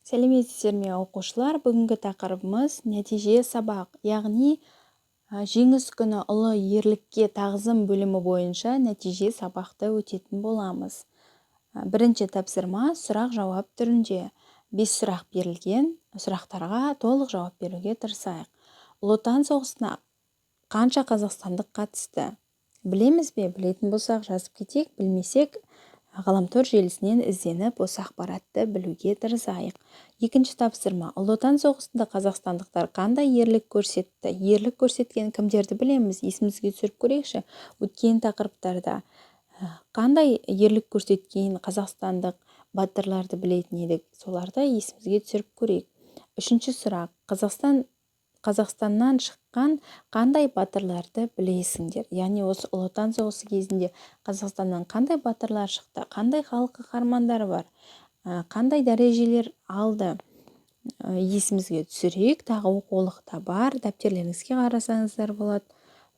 Сәлеметсіздер ме оқушылар, бүгінгі тақырыбымыз нәтиже сабақ, яғни жеңіс күні ұлы ерлікке тағзым бөлімі бойынша нәтиже сабақты өтетін боламыз. Бірінші тапсырма сұрақ жауап түрінде. 5 сұрақ берілген, сұрақтарға толық жауап беруге тырысайық. Ұлы Отан соғысына қанша қазақстандық қатысты? Білеміз бе? Білетін болсақ жазып кетейік, білмесек ғаламтор желісінен ізденіп осы ақпаратты білуге тырысайық. Екінші тапсырма. Ұлы Отан соғысында қазақстандықтар қандай ерлік көрсетті? Ерлік көрсеткен кімдерді білеміз? Есімізге түсіріп көрейікші. Өткен тақырыптарда қандай ерлік көрсеткен қазақстандық батырларды білетін едік? Соларды есімізге түсіріп көрейік. Үшінші сұрақ. Қазақстаннан шыққан қандай батырларды білесіңдер? Яғни осы Ұлы Отан соғысы кезінде Қазақстаннан қандай батырлар шықты? Қандай халық қаһармандары бар? Қандай дәрежелер алды? Есімізге түсірейік. Тағы оқулықта бар. Дәптерлеріңізге қарасаңыздар болады.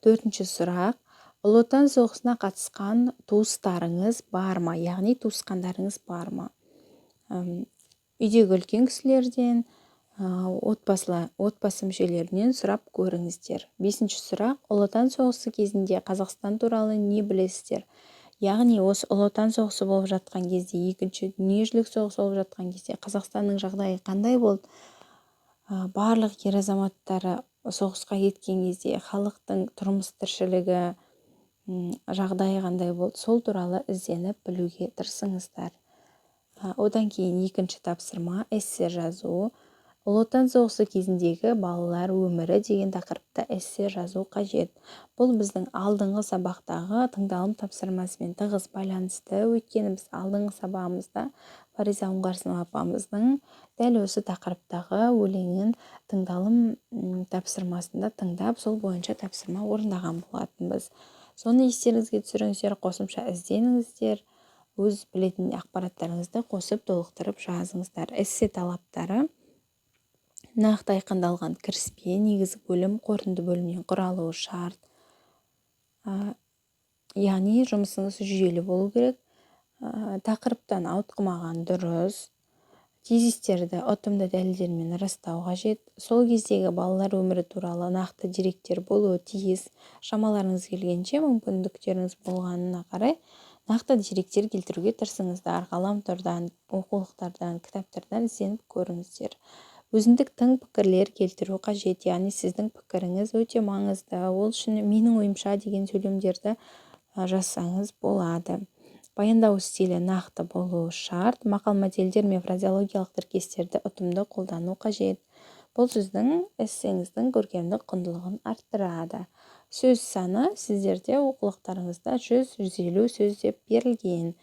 Төртінші сұрақ. Ұлы Отан соғысына қатысқан туыстарыңыз бар ма? Яғни туысқандарыңыз бар ма? Үйдегі үлкен кісілерден, отбасы мүшелерінен сұрап көріңіздер. Бесінші сұрақ. Ұлы Отан соғысы кезінде Қазақстан туралы не білесіздер? Яғни осы Ұлы Отан соғысы болып жатқан кезде, екінші дүниежүзілік соғыс болып жатқан кезде Қазақстанның жағдайы қандай болды? Барлық ер азаматтары соғысқа кеткен кезде халықтың тұрмыс тіршілігі жағдайы қандай болды? Сол туралы ізденіп білуге тырысыңыздар. Одан кейін екінші тапсырма эссе жазу. Ұлы Отан соғысы кезіндегі балалар өмірі деген тақырыпта эссе жазу қажет. Бұл біздің алдыңғы сабақтағы тыңдалым тапсырмасымен тығыз байланысты. Өйткені біз алдыңғы сабағымызда Фариза Оңғарсынова апамыздың дәл осы тақырыптағы өлеңін тыңдалым тапсырмасында тыңдап, сол бойынша тапсырма орындаған болатынбыз. Соны естеріңізге түсіріңіздер, қосымша ізденіңіздер, өз білетін ақпараттарыңызды қосып толықтырып жазыңыздар. Эссе талаптары: нақты айқындалған кіріспе, негізгі бөлім, қорытынды бөлімнен құралуы шарт. Яғни жұмысыңыз жүйелі болу керек. Тақырыптан ауытқымаған дұрыс. Тезистерді ұтымды дәлелдермен растау қажет. Сол кездегі балалар өмірі туралы нақты деректер болуы тиіс. Шамаларыңыз келгенше, мүмкіндіктеріңіз болғанына қарай нақты деректер келтіруге тырысыңыздар. Ғаламтордан, оқулықтардан, кітаптардан ізденіп көріңіздер. Өзіндік тың пікірлер келтіру қажет. Яғни сіздің пікіріңіз өте маңызды. Ол үшін менің ойымша деген сөйлемдерді жазсаңыз болады. Баяндау стилі нақты болуы шарт. Мақал-мәтелдер мен фразеологиялық тіркестерді ұтымды қолдану қажет. Бұл сіздің эссеңіздің көркемдік құндылығын арттырады. Сөз саны сіздерде оқулықтарыңызда 100-150 сөз деп берілген.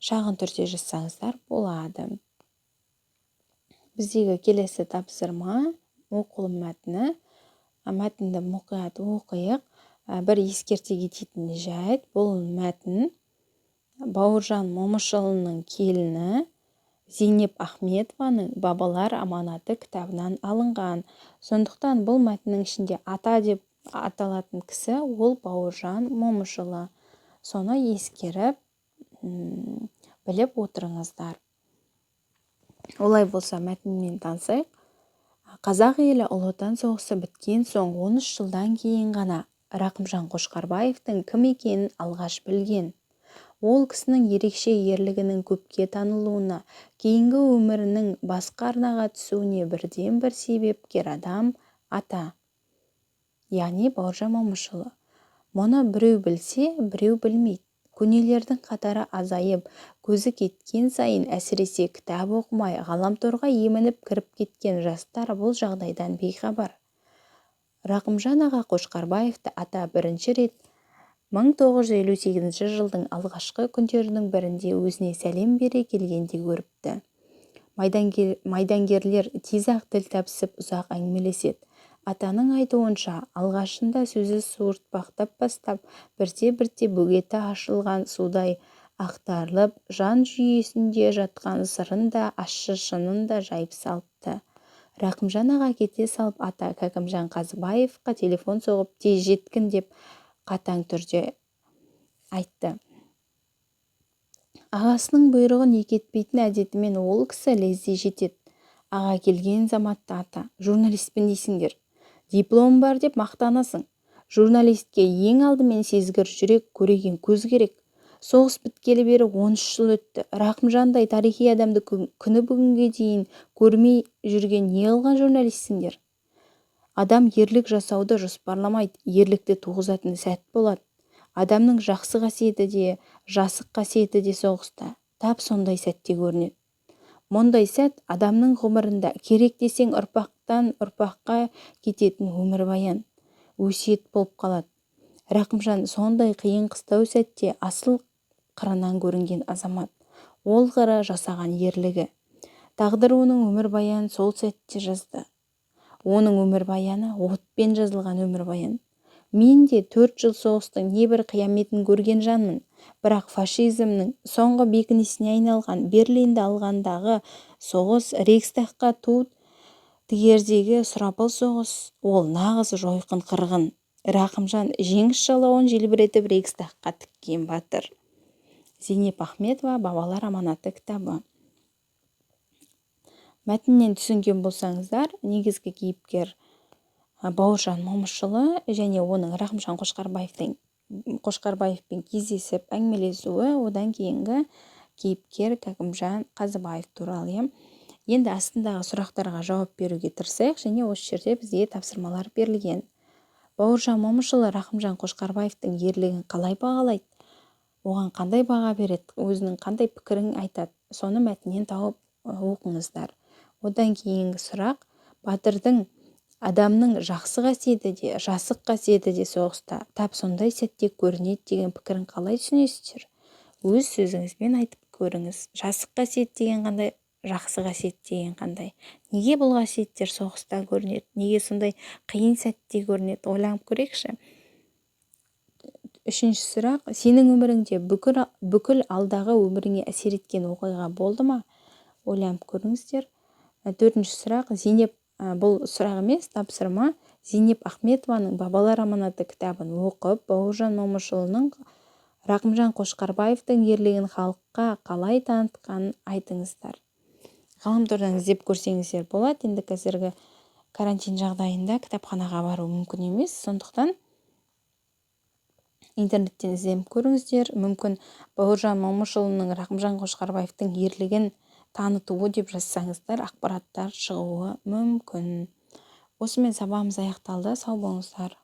Шағын түрде жазсаңыздар болады. Біздегі келесі тапсырма оқылым мәтіні. Мәтінді мұқият оқиық. Бір ескерте кететін жайт. Бұл мәтін Бауыржан Момышұлының келіні Зейнеп Ахметованың «Бабалар аманаты» кітабынан алынған. Сондықтан бұл мәтіннің ішінде ата деп аталатын кісі ол Бауыржан Момышұлы. Соны ескеріп, біліп отырыңыздар. Олай болса мәтінмен танысайық. Қазақ елі Ұлы Отан соғысы біткен соң 13 жылдан кейін ғана Рақымжан Қошқарбаевтың кім екенін алғаш білген. Ол кісінің ерекше ерлігінің көпке танылуына, кейінгі өмірінің басқа арнаға түсуіне бірден бір себепкер адам ата, яғни Бауыржан Момышұлы. Мұны біреу білсе, біреу білмейді. Көнелердің қатары азайып, көзі кеткен сайын әсіресе кітап оқымай, ғаламторға емініп кіріп кеткен жастар бұл жағдайдан бейхабар. Рақымжан аға Қошқарбаевты ата бірінші рет 1958 жылдың алғашқы күндерінің бірінде өзіне сәлем бере келгенде көріпті. Майдангерлер тез-ақ тіл табысып ұзақ әңгімелеседі. Атаның айтуынша, алғашында сөзі суыртпақтап бастап, бірте-бірте бөгеті ашылған судай ақтарылып, жан жүйесінде жатқан сырын да, ащы шынын да жайып салыпты. Рақымжан аға кете салып, ата Кәкімжан Қазыбаевқа телефон соғып, тез жеткін деп қатаң түрде айтты. Ағасының бұйрығын екі етпейтін әдетімен ол кісі лезде жетеді. Аға келген заматта ата, журналистпін дейсіңдер. Диплом бар деп мақтанасың. Журналистке ең алдымен сезгір жүрек, көреген көз керек. Соғыс біткелі бері 13 жыл өтті. Рақымжандай тарихи адамды күні бүгінге дейін көрмей жүрген не қылған журналистсіңдер? Адам ерлік жасауды жоспарламайды, ерлікті туғызатын сәт болады. Адамның жақсы қасиеті де, жасық қасиеті де соғыста тап сондай сәтте көрінеді. Мұндай сәт адамның ғұмырында керек десең ұрпақтан ұрпаққа кететін өмірбаян, өсиет болып қалады. Рақымжан сондай қиын қыстау сәтте асыл қырынан көрінген азамат. Ол қыры жасаған ерлігі. Тағдыр оның өмірбаянын сол сәтте жазды. Оның өмірбаяны отпен жазылған өмірбаян. Мен де 4 жыл соғыстың небір қияметін көрген жанмын. Бірақ фашизмнің соңғы бекінісіне айналған Берлинді алғандағы соғыс, Рейхстагқа ту тігердегі сұрапыл соғыс, ол нағыз жойқын қырғын. Рақымжан жеңіс жалауын желбіретіп Рейхстагқа тіккен батыр. Зейнеп Ахметова «Бабалар аманаты» кітабы. Мәтіннен түсінген болсаңыздар, негізгі кейіпкер Бауыржан Момышұлы және оның Рақымжан Қошқарбаевпен кездесіп әңгімелесуі, одан кейінгі кейіпкер Кәкімжан Қазыбаев туралы. Енді астындағы сұрақтарға жауап беруге тырысайық, және осы жерде бізге тапсырмалар берілген. Бауыржан Момышұлы Рақымжан Қошқарбаевтың ерлігін қалай бағалайды? Оған қандай баға береді? Өзінің қандай пікірін айтады? Соны мәтіннен тауып оқыңыздар. Одан кейінгі сұрақ: батырдың, адамның жақсы қасиеті де, жасық қасиеті де соғыста тап сондай сәтте көрінеді деген пікірін қалай түсінесіздер? Өз сөзіңізбен айтып көріңіз. Жасық қасиет деген қандай, жақсы қасиет деген қандай? Неге бұл қасиеттер соғыста көрінеді? Неге сондай қиын сәтте көрінеді? Ойланып көрейікші. Үшінші сұрақ: сенің өміріңде бүкіл алдағы өміріңе әсер еткен оқиға болды ма? Ойланып көріңіздер. Төртінші сұрақ: бұл сұрақ емес, тапсырма. Зейнеп Ахметованың «Бабалар аманаты» кітабын оқып, Бауыржан Момышұлының Рақымжан Қошқарбаевтың ерлігін халыққа қалай танытқанын айтыңыздар. Ғаламтордан іздеп көрсеңіздер болады. Енді қазіргі карантин жағдайында кітапханаға бару мүмкін емес, сондықтан интернеттен іздеп көріңіздер. Мүмкін Бауыржан Момышұлының Рақымжан Қошқарбаевтың ерлігін танытуы деп жазсаңыздар, ақпараттар шығуы мүмкін. Осымен сабағымыз аяқталды. Сау болыңыздар.